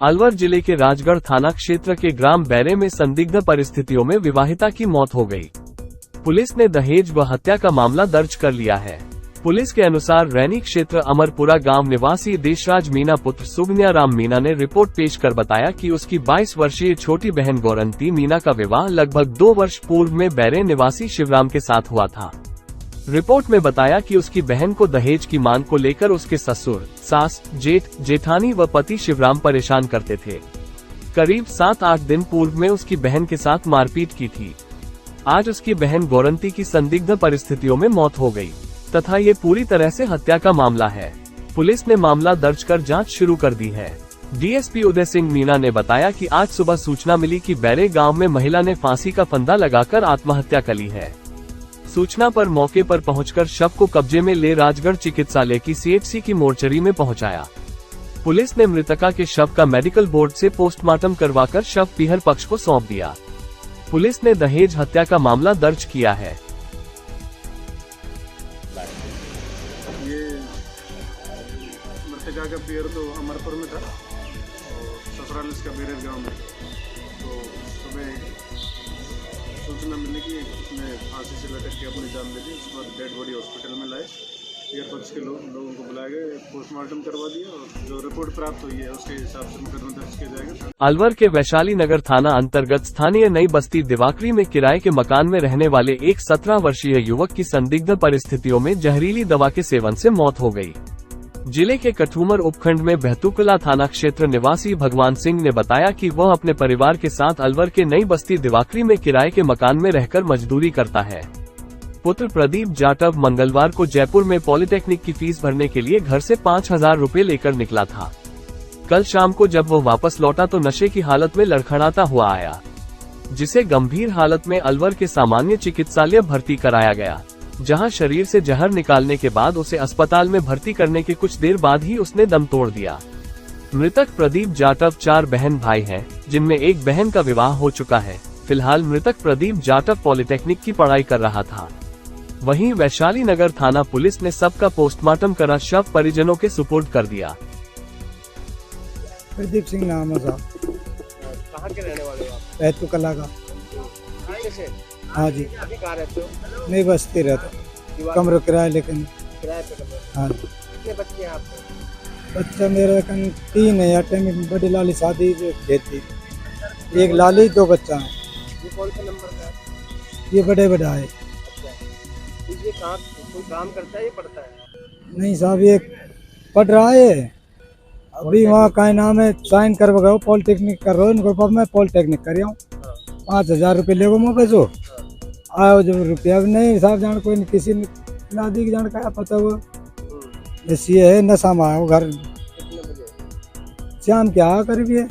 अलवर जिले के राजगढ़ थाना क्षेत्र के ग्राम बैरे में संदिग्ध परिस्थितियों में विवाहिता की मौत हो गई। पुलिस ने दहेज व हत्या का मामला दर्ज कर लिया है। पुलिस के अनुसार रैनी क्षेत्र अमरपुरा गांव निवासी देशराज मीना पुत्र सुगन्या राम मीना ने रिपोर्ट पेश कर बताया कि उसकी 22 वर्षीय छोटी बहन गौरंती मीना का विवाह लगभग 2 वर्ष पूर्व में बैरे निवासी शिवराम के साथ हुआ था। रिपोर्ट में बताया कि उसकी बहन को दहेज की मांग को लेकर उसके ससुर, सास, जेठ, जेठानी व पति शिवराम परेशान करते थे। करीब 7-8 दिन पूर्व में उसकी बहन के साथ मारपीट की थी। आज उसकी बहन गौरंती की संदिग्ध परिस्थितियों में मौत हो गई तथा ये पूरी तरह से हत्या का मामला है। पुलिस ने मामला दर्ज कर जांच शुरू कर दी है। डीएसपी उदय सिंह मीना ने बताया कि आज सुबह सूचना मिली कि बैरे गांव में महिला ने फांसी का फंदा लगाकर आत्महत्या कर ली है। सूचना पर मौके पर पहुंचकर शव को कब्जे में ले राजगढ़ चिकित्सालय की सीएचसी की मोर्चरी में पहुंचाया। पुलिस ने मृतका के शव का मेडिकल बोर्ड से पोस्टमार्टम करवाकर शव पीहर पक्ष को सौंप दिया। पुलिस ने दहेज हत्या का मामला दर्ज किया है। ये मृतका का पीहर तो अमरपुर में था और ससुराल इसका बेरेर गांव में। तो सुबह सूचना मिली कि उसने फांसी से लटक के अपनी जान दे दी। उसके बाद डेड बॉडी हॉस्पिटल में लाए। पीहर पक्ष के लोगों को बुलाया गया, पोस्टमार्टम करवा दिया और जो रिपोर्ट प्राप्त हुई है उसके हिसाब से मुकदमा दर्ज किया जाएगा। अलवर के वैशाली नगर थाना अंतर्गत स्थानीय नई बस्ती दिवाकरी में किराए के मकान में रहने वाले एक 17 वर्षीय युवक की संदिग्ध परिस्थितियों में जहरीली दवा के सेवन से मौत हो गई। जिले के कठूमर उपखंड में बहतूकला थाना क्षेत्र निवासी भगवान सिंह ने बताया कि वह अपने परिवार के साथ अलवर के नई बस्ती दिवाकरी में किराए के मकान में रहकर मजदूरी करता है। पुत्र प्रदीप जाटव मंगलवार को जयपुर में पॉलिटेक्निक की फीस भरने के लिए घर से 5,000 रुपए लेकर निकला था। कल शाम को जब वह वापस लौटा तो नशे की हालत में लड़खड़ाता हुआ आया, जिसे गंभीर हालत में अलवर के सामान्य चिकित्सालय भर्ती कराया गया, जहां शरीर से जहर निकालने के बाद उसे अस्पताल में भर्ती करने के कुछ देर बाद ही उसने दम तोड़ दिया। मृतक प्रदीप जाटव 4 बहन भाई हैं, जिनमें एक बहन का विवाह हो चुका है। फिलहाल मृतक प्रदीप जाटव पॉलिटेक्निक की पढ़ाई कर रहा था। वहीं वैशाली नगर थाना पुलिस ने सबका पोस्टमार्टम करा शव परिजनों के सुपुर्द कर दिया। प्रदीप सिंह नाम है साहब। कहाँ के रहने वाले हो आप? बहतूकला का। हाँ जी। अभी कहाँ रहते हो? नहीं बस्ती रहता, कमरा किराया लेकिन किराए पे कमरा। हाँ। कितने बच्चे हैं आपके? बच्चा मेरा 3 है। या में बड़ी लाली शादी देती, एक लाली 2 बच्चा है। ये कौन सा नंबर का है? ये बड़े बड़ा है। अच्छा, तो ये कहाँ कोई काम करता है या पढ़ता है? नहीं साहब, ये पढ़ रहा है अभी। वहाँ का नाम है साइन करवा पॉलिटेक्निक कर रहा हूँ। इनको मैं पॉलिटेक्निक कर रहा हूँ। 5,000 रुपये ले मैं पैसो आयो जब रुपया भी नहीं साहब। जान कोई किसी ने लादी की जान का पता वो ऐसी है। नशा में आया घर शाम क्या करीब ये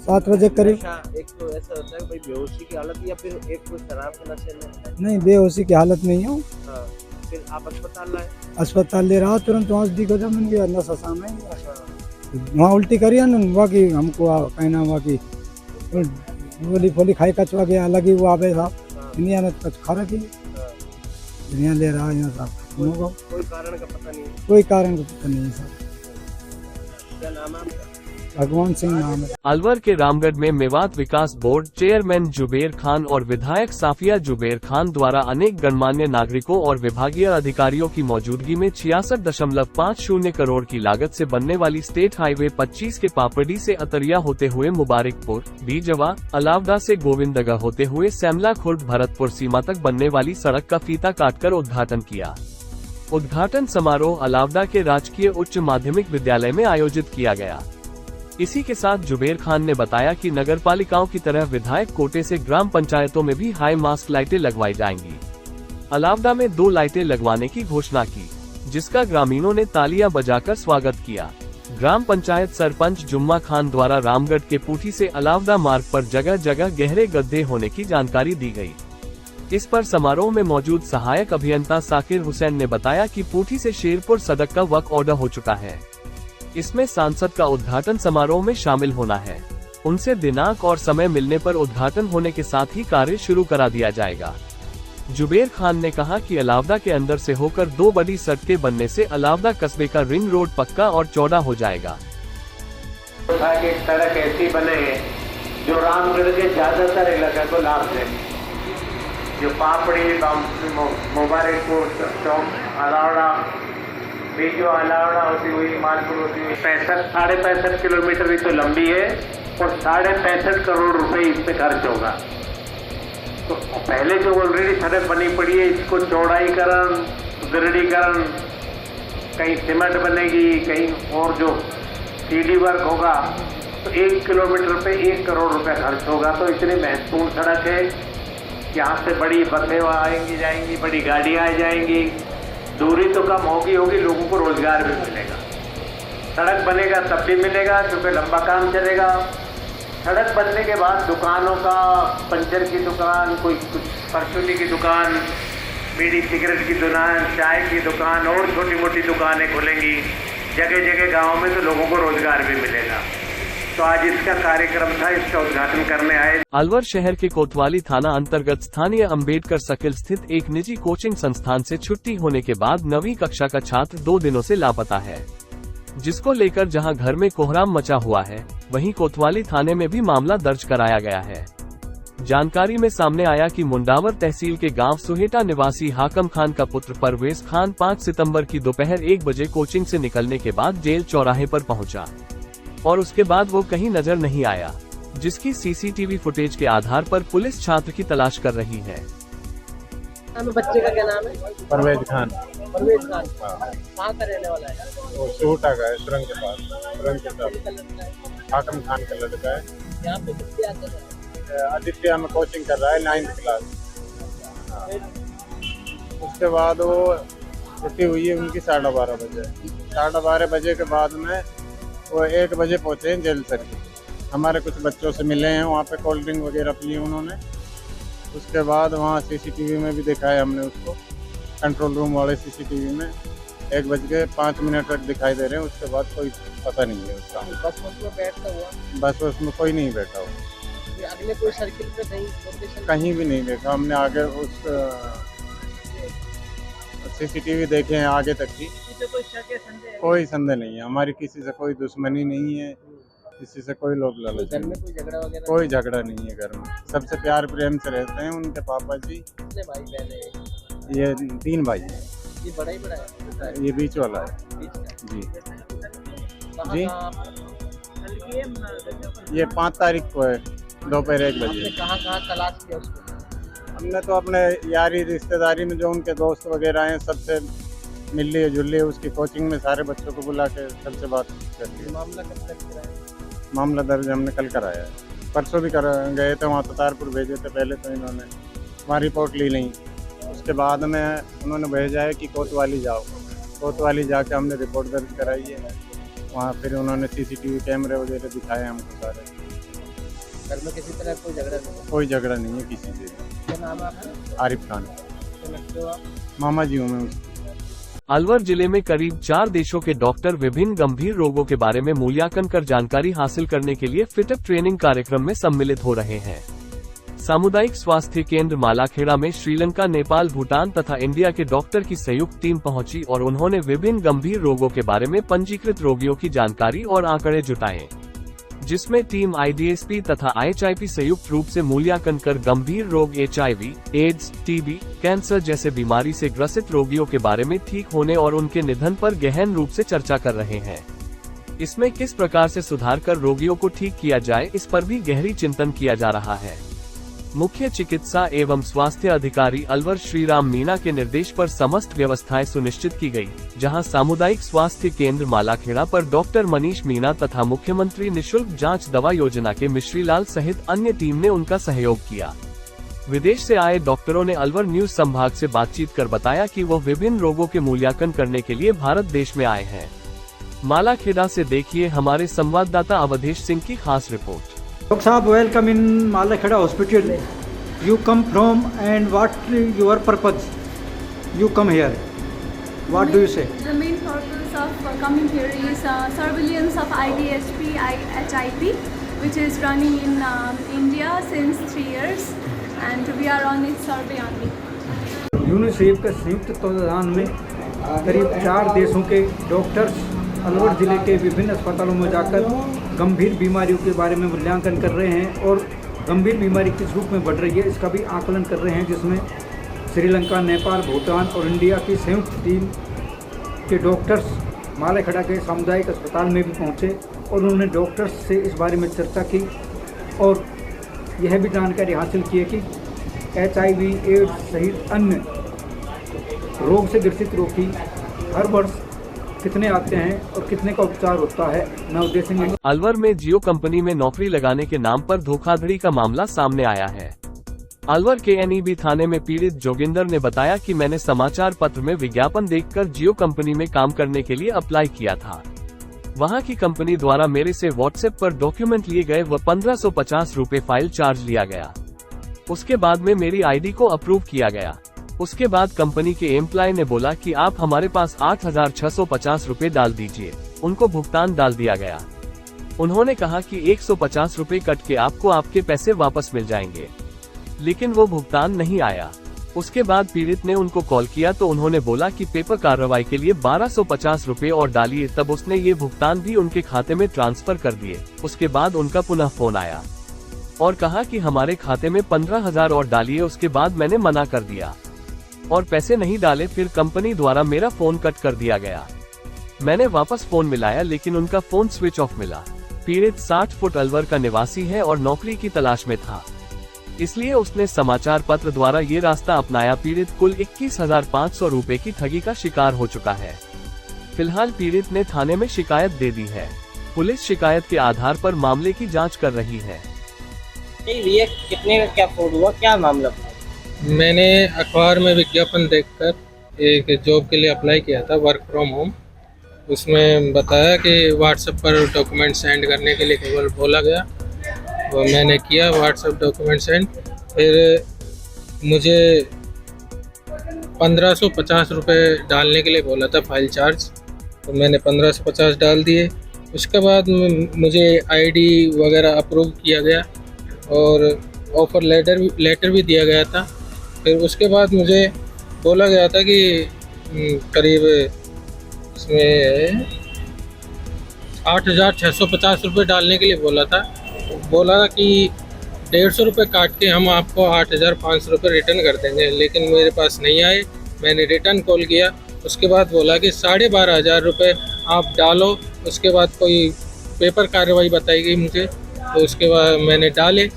7 बजे करीब। एक तो ऐसा होता है भाई बेहोशी की हालत या फिर एक कोई शराब के नशे में? नहीं, बेहोशी की हालत नहीं हूँ। फिर आप अस्पताल लाए? अस्पताल ले रहा तुरंत वहाँ से जब मन गया नशा सामने वहाँ उल्टी करी ना। बाकी हमको कहना बाकी गोली फोली खाई कचवा गया लगी वो आवे साहब। दुनिया ने कुछ खा रखी दुनिया ले रहा है साहब। कोई कारण का पता नहीं? कोई कारण का पता नहीं साहब। क्या नाम है आपका? भगवान सिंह नाम है। अलवर के रामगढ़ में मेवात विकास बोर्ड चेयरमैन जुबेर खान और विधायक साफिया जुबेर खान द्वारा अनेक गणमान्य नागरिकों और विभागीय अधिकारियों की मौजूदगी में 66.50 करोड़ की लागत से बनने वाली स्टेट हाईवे 25 के पापड़ी से अतरिया होते हुए मुबारकपुर, बीजवा, अलावडा से गोविंदगढ़ होते हुए सैमला खुर्द भरतपुर सीमा तक बनने वाली सड़क का फीता काटकर उद्घाटन किया। उद्घाटन समारोह अलावडा के राजकीय उच्च माध्यमिक विद्यालय में आयोजित किया गया। इसी के साथ जुबेर खान ने बताया कि नगरपालिकाओं की तरह विधायक कोटे से ग्राम पंचायतों में भी हाई मास्क लाइटें लगवाई जाएंगी। अलावडा में 2 लाइटें लगवाने की घोषणा की, जिसका ग्रामीणों ने तालियां बजाकर स्वागत किया। ग्राम पंचायत सरपंच जुम्मा खान द्वारा रामगढ़ के पूठी से अलावडा मार्ग पर जगह जगह गहरे गड्ढे होने की जानकारी दी गई। इस पर समारोह में मौजूद सहायक अभियंता साकिर हुसैन ने बताया कि पूठी से शेरपुर सड़क का वर्क ऑर्डर हो चुका है। इसमें सांसद का उद्घाटन समारोह में शामिल होना है। उनसे दिनांक और समय मिलने पर उद्घाटन होने के साथ ही कार्य शुरू करा दिया जाएगा। जुबेर खान ने कहा कि अलावडा के अंदर से होकर 2 बड़ी सड़कें बनने से अलावडा कस्बे का रिंग रोड पक्का और चौड़ा हो जाएगा। था कि एक सड़क ऐसी बने जो रामगढ़ के ज़्यादातर इलाके को लाभ दे। जो पापड़ी, मुबारकपुर, चौक, अलावड़ा, बीजो अलावड़ा होती हुई, मालपुर होती हुई 65 किलोमीटर ही तो लंबी है और 65.5 करोड़ रुपए इस पे खर्च होगा। तो पहले जो ऑलरेडी सड़क बनी पड़ी है, इसको चौड़ाईकरण, सुदृढ़ीकरण, कहीं सीमेंट बनेगी, कहीं और जो सीडी वर्क होगा, तो 1 किलोमीटर पे 1 करोड़ रुपए खर्च होगा। तो इतनी महत्वपूर्ण सड़क है, यहाँ से बड़ी बसें आएंगी जाएंगी, बड़ी गाड़ियाँ आ जाएंगी, दूरी तो कम होगी, लोगों को रोजगार भी मिलेगा। सड़क बनेगा तब भी मिलेगा क्योंकि लंबा काम चलेगा। सड़क बनने के बाद दुकानों का, पंचर की दुकान, कोई कुछ परचूनी की दुकान, बीड़ी सिगरेट की दुकान, चाय की दुकान और छोटी मोटी दुकानें खुलेंगी जगह जगह गाँव में, तो लोगों को रोजगार भी मिलेगा। तो आज इसका कार्यक्रम था, इसका उद्घाटन करने आए। अलवर शहर के कोतवाली थाना अंतर्गत स्थानीय अंबेडकर सर्किल स्थित एक निजी कोचिंग संस्थान से छुट्टी होने के बाद 9वीं कक्षा का छात्र 2 दिनों से लापता है, जिसको लेकर जहां घर में कोहराम मचा हुआ है, वहीं कोतवाली थाने में भी मामला दर्ज कराया गया है। जानकारी में सामने आया कि मुंडावर तहसील के गांव सुहेटा निवासी हाकम खान का पुत्र परवेज खान 5 सितंबर की दोपहर 1 बजे कोचिंग से निकलने के बाद जेल चौराहे पर पहुंचा और उसके बाद वो कहीं नजर नहीं आया, जिसकी सीसीटीवी फुटेज के आधार पर पुलिस छात्र की तलाश कर रही है। बच्चे का क्या नाम है? परवेज खान। परवेज खान कहाँ का रहने वाला है? वो सूटा का है, सुरंग के पास, सुरंग के पास। हाकम खान का लड़का है। यहाँ पे कितने आता है? आदित्य में कोचिंग कर रहा है 9th क्लास। उसके बाद वो छुट्टी हुई है उनकी 12:30 बजे। 12:30 बजे के बाद में वो 1 बजे पहुँचे हैं जेल सर्किल। हमारे कुछ बच्चों से मिले हैं, वहाँ पे कोल्ड ड्रिंक वगैरह पी उन्होंने। उसके बाद वहाँ सीसीटीवी में भी दिखाया हमने उसको, कंट्रोल रूम वाले सीसीटीवी में 1:05 तक दिखाई दे रहे हैं। उसके बाद कोई पता नहीं है उसका। बस में बैठता हुआ? बस उसमें कोई नहीं बैठा हुआ। अगले कोई सर्किल पे कहीं लोकेशन? कहीं भी नहीं देखा हमने। आगे उस सीसीटीवी देखे हैं आगे तक की, कोई संदेह नहीं है। हमारी किसी से कोई दुश्मनी नहीं है, किसी से कोई लोग लालच नहीं। कोई झगड़ा वगैरह? कोई झगड़ा नहीं है घर में, सबसे प्यार प्रेम से रहते हैं। उनके पापा जी, कितने भाई बहन है? ये 3 भाई हैं। ये बड़ा ही बड़ा है? ये बीच वाला है बीच का? जी। जी ये 5 तारीख को है दोपहर 1 बजे। कहाँ तलाश किया उसको? हमने तो अपने यारी रिश्तेदारी में जो उनके दोस्त वगैरह हैं सबसे मिल लिए जुल लिए। उसकी कोचिंग में सारे बच्चों को बुला के सबसे बात कर ली। मामला कब तक कराया? मामला दर्ज हमने कल कराया है। परसों भी गए थे वहाँ, तारपुर भेजे थे पहले, तो इन्होंने वहाँ रिपोर्ट ली नहीं। उसके बाद में उन्होंने भेजा है कि कोतवाली जाओ। कोतवाली जाके हमने रिपोर्ट दर्ज कराई है। वहाँ फिर उन्होंने सीसीटीवी कैमरे वगैरह दिखाए हमको सारे। घर में किसी तरह कोई झगड़ा नहीं? कोई झगड़ा नहीं है किसी से। क्या नाम है आपका? आरिफ खान। क्या लगते हो आप? मामा जी हूँ मैं उसके। अलवर जिले में करीब 4 देशों के डॉक्टर विभिन्न गंभीर रोगों के बारे में मूल्यांकन कर जानकारी हासिल करने के लिए फिटअप ट्रेनिंग कार्यक्रम में सम्मिलित हो रहे हैं। सामुदायिक स्वास्थ्य केंद्र मालाखेड़ा में श्रीलंका, नेपाल, भूटान तथा इंडिया के डॉक्टर की संयुक्त टीम पहुंची और उन्होंने विभिन्न गंभीर रोगों के बारे में पंजीकृत रोगियों की जानकारी और आंकड़े जुटाए, जिसमें टीम IDSP तथा IHIP संयुक्त रूप से मूल्यांकन कर गंभीर रोग HIV, एड्स, TB, कैंसर जैसे बीमारी से ग्रसित रोगियों के बारे में ठीक होने और उनके निधन पर गहन रूप से चर्चा कर रहे हैं। इसमें किस प्रकार से सुधार कर रोगियों को ठीक किया जाए, इस पर भी गहरी चिंतन किया जा रहा है। मुख्य चिकित्सा एवं स्वास्थ्य अधिकारी अलवर श्रीराम मीणा के निर्देश पर समस्त व्यवस्थाएं सुनिश्चित की गई, जहां सामुदायिक स्वास्थ्य केंद्र मालाखेड़ा पर डॉक्टर मनीष मीणा तथा मुख्यमंत्री निशुल्क जांच दवा योजना के मिश्रीलाल सहित अन्य टीम ने उनका सहयोग किया। विदेश से आए डॉक्टरों ने अलवर न्यूज संभाग से बातचीत कर बताया कि वो विभिन्न रोगों के मूल्यांकन करने के लिए भारत देश में आए हैं। मालाखेड़ा से देखिए हमारे संवाददाता अवधेश सिंह की खास report. Dr. Saab, welcome in Malakheda Hospital. You come from and what your purpose? You come here. What do you say? The main purpose of coming here is surveillance of IDSP, IHIP, which is running in India since 3 years, and we are on its survey only. UNICEF के संयुक्त तत्वाधान में करीब 4 देशों के doctors Alwar जिले के विभिन्न अस्पतालों में जाकर गंभीर बीमारियों के बारे में मूल्यांकन कर रहे हैं और गंभीर बीमारी किस रूप में बढ़ रही है इसका भी आकलन कर रहे हैं, जिसमें श्रीलंका, नेपाल, भूटान और इंडिया की संयुक्त टीम के डॉक्टर्स मालेखड़ा के सामुदायिक अस्पताल में भी पहुंचे और उन्होंने डॉक्टर्स से इस बारे में चर्चा की और यह भी जानकारी हासिल की है कि HIV, एड्स सहित अन्य रोग से ग्रसित रोगी हर वर्ष कितने आते हैं और कितने का उपचार होता है। मैं उद्देश्य में अलवर में जियो कंपनी में नौकरी लगाने के नाम पर धोखाधड़ी का मामला सामने आया है। अलवर के NEB थाने में पीड़ित जोगिंदर ने बताया कि मैंने समाचार पत्र में विज्ञापन देखकर जियो कंपनी में काम करने के लिए अप्लाई किया था। वहां की कंपनी द्वारा मेरे से व्हाट्सएप पर डॉक्यूमेंट लिए गए व 1550 रुपए फाइल चार्ज लिया गया। उसके बाद में मेरी ID को अप्रूव किया गया। उसके बाद कंपनी के एम्प्लॉय ने बोला कि आप हमारे पास 8650 रुपए डाल दीजिए। उनको भुगतान डाल दिया गया। उन्होंने कहा कि 150 रुपए कट के आपको आपके पैसे वापस मिल जाएंगे, लेकिन वो भुगतान नहीं आया। उसके बाद पीड़ित ने उनको कॉल किया तो उन्होंने बोला कि पेपर कार्रवाई के लिए 1250 रुपए और डालिए। तब उसने ये भुगतान भी उनके खाते में ट्रांसफर कर दिए। उसके बाद उनका पुनः फोन आया और कहा कि हमारे खाते में 15,000 और डालिए। उसके बाद मैंने मना कर दिया और पैसे नहीं डाले। फिर कंपनी द्वारा मेरा फोन कट कर दिया गया। मैंने वापस फोन मिलाया लेकिन उनका फोन स्विच ऑफ मिला। पीड़ित 60 फुट अलवर का निवासी है और नौकरी की तलाश में था, इसलिए उसने समाचार पत्र द्वारा ये रास्ता अपनाया। पीड़ित कुल 21,500 रुपए की ठगी का शिकार हो चुका है। फिलहाल पीड़ित ने थाने में शिकायत दे दी है। पुलिस शिकायत के आधार पर मामले की जांच कर रही है। ये कितने का क्या फ्रॉड हुआ, क्या मामला था? मैंने अखबार में विज्ञापन देखकर एक जॉब के लिए अप्लाई किया था, वर्क फ्रॉम होम। उसमें बताया कि व्हाट्सएप पर डॉक्यूमेंट सेंड करने के लिए केवल बोला गया, वो मैंने किया व्हाट्सएप डॉक्यूमेंट सेंड। फिर मुझे 1550 रुपये डालने के लिए बोला था फाइल चार्ज, तो मैंने 1550 डाल दिए। उसके बाद मुझे ID वगैरह अप्रूव किया गया और ऑफ़र लेटर भी दिया गया था। फिर उसके बाद मुझे बोला गया था कि करीब इसमें 8650 रुपये डालने के लिए बोला था। बोला कि 150 रुपये काट के हम आपको 8500 रुपये रिटर्न कर देंगे, लेकिन मेरे पास नहीं आए। मैंने रिटर्न कॉल किया, उसके बाद बोला कि 12,500 रुपये आप डालो। उसके बाद कोई पेपर कार्रवाई बताई गई मुझे, तो उसके बाद मैंने डाले,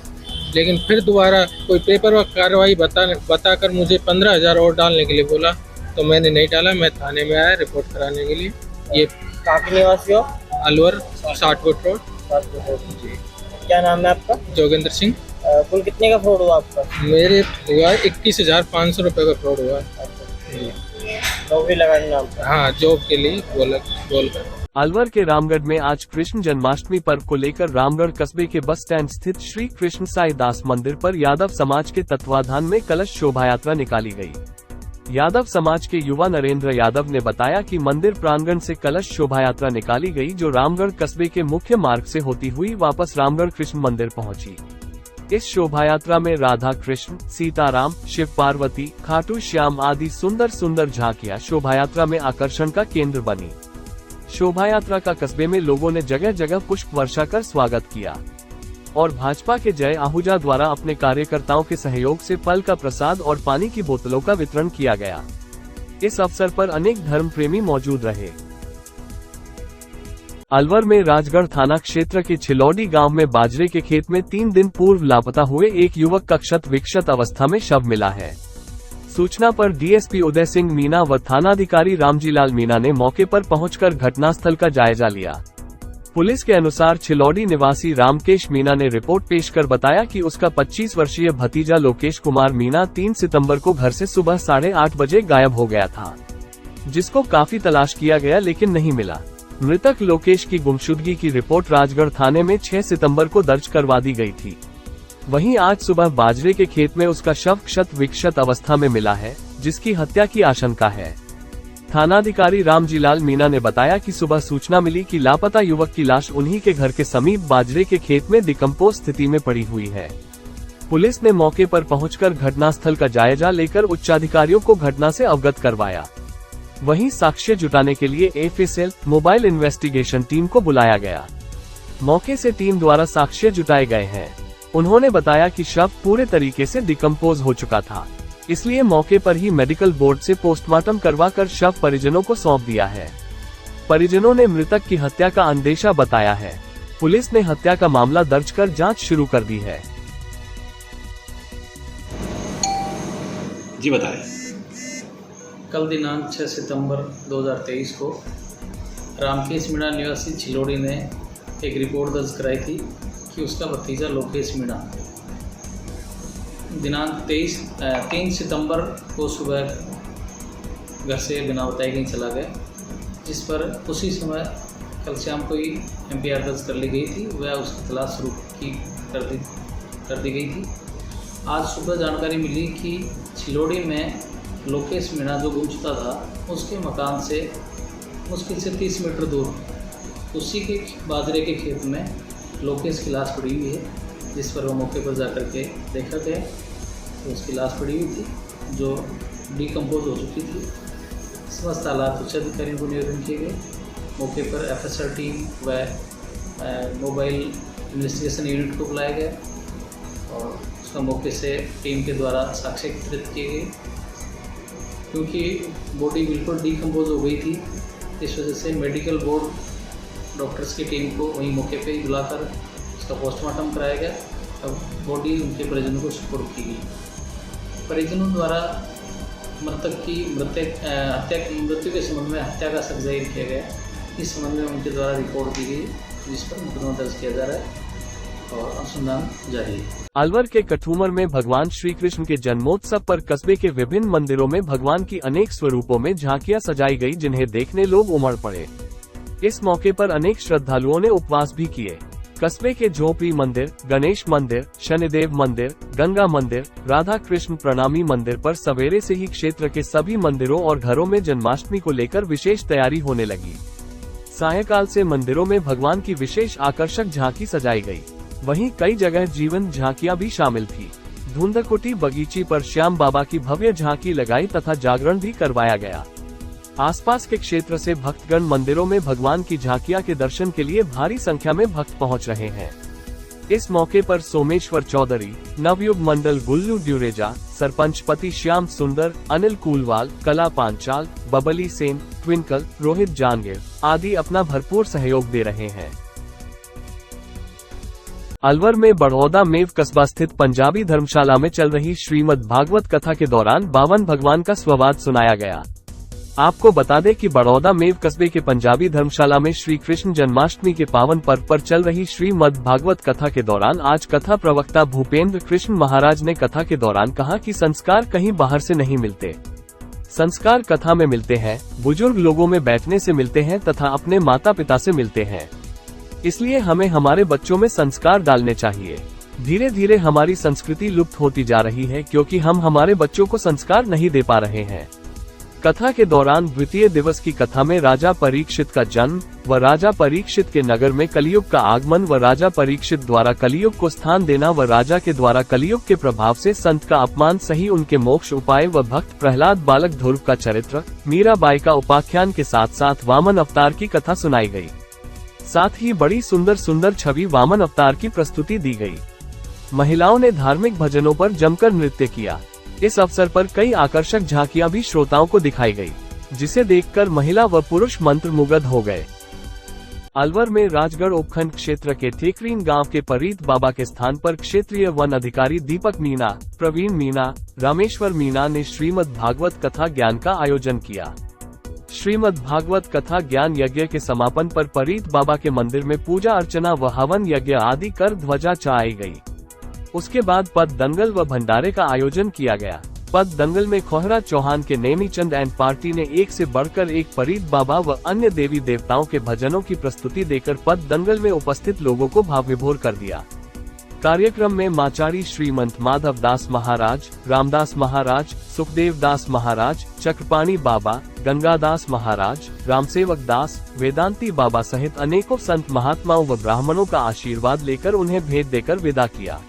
लेकिन फिर दोबारा कोई पेपर कार्रवाई बताकर मुझे 15,000 और डालने के लिए बोला, तो मैंने नहीं डाला। मैं थाने में आया रिपोर्ट कराने के लिए। ये कहाँ के निवासी हो? Alwar 60 foot road. जी, क्या नाम है आपका? जोगिंदर सिंह। कुल कितने का फ्रॉड हुआ आपका? मेरे हुआ 21,500 रुपये का फ्रॉड हुआ। नौकरी लगाने नाम? हाँ, जॉब के लिए बोलकर। अलवर के रामगढ़ में आज कृष्ण जन्माष्टमी पर्व को लेकर रामगढ़ कस्बे के बस स्टैंड स्थित श्री कृष्ण साई दास मंदिर पर यादव समाज के तत्वाधान में कलश शोभा यात्रा निकाली गई। यादव समाज के युवा नरेंद्र यादव ने बताया कि मंदिर प्रांगण से कलश शोभा यात्रा निकाली गई, जो रामगढ़ कस्बे के मुख्य मार्ग से होती हुई वापस रामगढ़ कृष्ण मंदिर पहुंची। इस शोभा यात्रा में राधा कृष्ण, सीताराम, शिव पार्वती, खाटू श्याम आदि सुंदर सुंदर झांकियां शोभा यात्रा में आकर्षण का केंद्र बनी। शोभा यात्रा का कस्बे में लोगों ने जगह जगह पुष्प वर्षा कर स्वागत किया और भाजपा के जय आहूजा द्वारा अपने कार्यकर्ताओं के सहयोग से फल का प्रसाद और पानी की बोतलों का वितरण किया गया। इस अवसर पर अनेक धर्म प्रेमी मौजूद रहे। अलवर में राजगढ़ थाना क्षेत्र के छिलौडी गांव में बाजरे के खेत में 3 दिन पूर्व लापता हुए एक युवक का क्षत विक्षत अवस्था में शव मिला है। सूचना पर डीएसपी उदय सिंह मीणा व थानाधिकारी रामजीलाल मीणा ने मौके पर पहुंचकर घटनास्थल का जायजा लिया। पुलिस के अनुसार छिलौडी निवासी रामकेश मीणा ने रिपोर्ट पेश कर बताया कि उसका 25 वर्षीय भतीजा लोकेश कुमार मीणा 3 सितंबर को घर से सुबह 8:30 बजे गायब हो गया था, जिसको काफी तलाश किया गया लेकिन नहीं मिला। मृतक लोकेश की गुमशुदगी की रिपोर्ट राजगढ़ थाने में 6 सितंबर को दर्ज करवा दी गई थी। वहीं आज सुबह बाजरे के खेत में उसका शव क्षत विक्षत अवस्था में मिला है, जिसकी हत्या की आशंका है। थानाधिकारी रामजीलाल मीणा ने बताया कि सुबह सूचना मिली कि लापता युवक की लाश उन्हीं के घर के समीप बाजरे के खेत में डिकम्पोज स्थिति में पड़ी हुई है। पुलिस ने मौके पर पहुंचकर घटनास्थल का जायजा लेकर उच्चाधिकारियों को घटना से अवगत करवाया। वहीं साक्ष्य जुटाने के लिए एफएसएल मोबाइल इन्वेस्टिगेशन टीम को बुलाया गया। मौके से टीम द्वारा साक्ष्य जुटाए गए हैं। उन्होंने बताया कि शव पूरे तरीके से डिकम्पोज हो चुका था, इसलिए मौके पर ही मेडिकल बोर्ड से पोस्टमार्टम करवाकर शव परिजनों को सौंप दिया है। परिजनों ने मृतक की हत्या का अंदेशा बताया है। पुलिस ने हत्या का मामला दर्ज कर जांच शुरू कर दी है। जी बताएं। कल दिनांक 6 सितंबर 2023 को रामकेश मीणा निवासी छिलोड़ी ने एक रिपोर्ट दर्ज कराई थी कि उसका भतीजा लोकेश मीणा दिनांक 3 सितंबर को सुबह घर से बिना बताए कहीं चला गया, जिस पर उसी समय कल शाम को ही MPR दर्ज कर ली गई थी। वह उसकी तलाश शुरू कर दी गई थी। आज सुबह जानकारी मिली कि छिलोड़ी में लोकेश मीणा जो गुम चुका था, उसके मकान से मुश्किल से 30 मीटर दूर उसी के बाजरे के खेत में लोकेश की लाश पड़ी हुई है, जिस पर वो मौके पर जाकर के देखा गया तो उसकी लाश पड़ी हुई थी जो डिकम्पोज हो चुकी थी। समस्त हालात उच्च अधिकारियों को निवेदन किए गए। मौके पर FSR टीम व मोबाइल इन्वेस्टिगेशन यूनिट को बुलाया गया और उसका मौके से टीम के द्वारा साक्ष्य एकत्रित किए गए। क्योंकि बॉडी बिल्कुल डिकम्पोज हो गई थी, इस वजह से मेडिकल बोर्ड डॉक्टर्स की टीम को वहीं मौके पे ही बुलाकर उसका पोस्टमार्टम कराया गया। अब बॉडी उनके परिजनों को सुपुर्द की गई। परिजनों द्वारा मृतक की मृत्यु के संबंध में हत्या का शक जाहिर किया गया। इस संबंध में उनके द्वारा रिपोर्ट दी गई, जिस पर मुकदमा दर्ज किया जा रहा है और अनुसंधान जारी है। अलवर के कठूमर में भगवान श्री कृष्ण के जन्मोत्सव पर कस्बे के विभिन्न मंदिरों में भगवान की अनेक स्वरूपों में झांकियां सजाई गई, जिन्हें देखने लोग उमड़ पड़े। इस मौके पर अनेक श्रद्धालुओं ने उपवास भी किए। कस्बे के झोपड़ी मंदिर, गणेश मंदिर, शनिदेव मंदिर, गंगा मंदिर, राधा कृष्ण प्रणामी मंदिर पर सवेरे से ही क्षेत्र के सभी मंदिरों और घरों में जन्माष्टमी को लेकर विशेष तैयारी होने लगी। सायंकाल से मंदिरों में भगवान की विशेष आकर्षक झांकी सजाई गई। वहीं कई जगह जीवन झांकियां भी शामिल थी। धुंधकुटी बगीची पर श्याम बाबा की भव्य झांकी लगाई तथा जागरण भी करवाया गया। आसपास के क्षेत्र से भक्तगण मंदिरों में भगवान की झांकियां के दर्शन के लिए भारी संख्या में भक्त पहुंच रहे हैं। इस मौके पर सोमेश्वर चौधरी, नवयुग मंडल गुल्लू ड्यूरेजा, सरपंच पति श्याम सुंदर, अनिल कूलवाल, कला पांचाल, बबली सेन, ट्विंकल, रोहित जानगिर आदि अपना भरपूर सहयोग दे रहे हैं। अलवर में बड़ौदा मेव कस्बा स्थित पंजाबी धर्मशाला में चल रही श्रीमद् भागवत कथा के दौरान 52 भगवान का स्ववाद सुनाया गया। आपको बता दें कि बड़ौदा मेव कस्बे के पंजाबी धर्मशाला में श्री कृष्ण जन्माष्टमी के पावन पर्व पर चल रही श्रीमद् भागवत कथा के दौरान आज कथा प्रवक्ता भूपेंद्र कृष्ण महाराज ने कथा के दौरान कहा कि संस्कार कहीं बाहर से नहीं मिलते। संस्कार कथा में मिलते हैं, बुजुर्ग लोगों में बैठने से मिलते हैं तथा अपने माता पिता से मिलते हैं। इसलिए हमें हमारे बच्चों में संस्कार डालने चाहिए। धीरे धीरे हमारी संस्कृति लुप्त होती जा रही है क्योंकि हम हमारे बच्चों को संस्कार नहीं दे पा रहे हैं। कथा के दौरान द्वितीय दिवस की कथा में राजा परीक्षित का जन्म व राजा परीक्षित के नगर में कलियुग का आगमन व राजा परीक्षित द्वारा कलियुग को स्थान देना व राजा के द्वारा कलियुग के प्रभाव से संत का अपमान सही उनके मोक्ष उपाय व भक्त प्रहलाद बालक ध्रुव का चरित्र, मीराबाई का उपाख्यान के साथ साथ वामन अवतार की कथा सुनाई गई। साथ ही बड़ी सुंदर सुंदर छवि वामन अवतार की प्रस्तुति दी गई। महिलाओं ने धार्मिक भजनों पर जमकर नृत्य किया। इस अवसर पर कई आकर्षक झांकियां भी श्रोताओं को दिखाई गई, जिसे देखकर महिला व पुरुष मंत्रमुग्ध हो गए। अलवर में राजगढ़ उपखंड क्षेत्र के ठेकरीन गांव के परीत बाबा के स्थान पर क्षेत्रीय वन अधिकारी दीपक मीणा, प्रवीण मीणा, रामेश्वर मीणा ने श्रीमद् भागवत कथा ज्ञान का आयोजन किया। श्रीमद् भागवत कथा ज्ञान यज्ञ के समापन पर परीत बाबा के मंदिर में पूजा अर्चना व हवन यज्ञ आदि कर ध्वजा चढ़ाई गई। उसके बाद पद दंगल व भंडारे का आयोजन किया गया। पद दंगल में खोहरा चौहान के नेमीचंद एंड पार्टी ने एक से बढ़कर एक परीत बाबा व अन्य देवी देवताओं के भजनों की प्रस्तुति देकर पद दंगल में उपस्थित लोगों को भावविभोर कर दिया। कार्यक्रम में माचारी श्रीमंत माधव दास महाराज, रामदास महाराज, सुखदेव दास महाराज, चक्रपाणी बाबा, गंगादास महाराज, रामसेवक दास, वेदांती बाबा सहित अनेकों संत महात्माओं व ब्राह्मणों का आशीर्वाद लेकर उन्हें भेंट देकर विदा किया।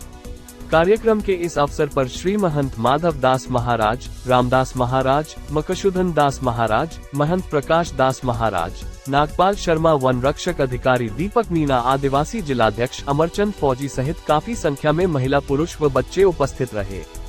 कार्यक्रम के इस अवसर पर श्री महंत माधव दास महाराज, रामदास महाराज, मकशुधन दास महाराज, महंत प्रकाश दास महाराज, नागपाल शर्मा, वन रक्षक अधिकारी दीपक मीना, आदिवासी जिलाध्यक्ष अमरचंद फौजी सहित काफी संख्या में महिला, पुरुष व बच्चे उपस्थित रहे।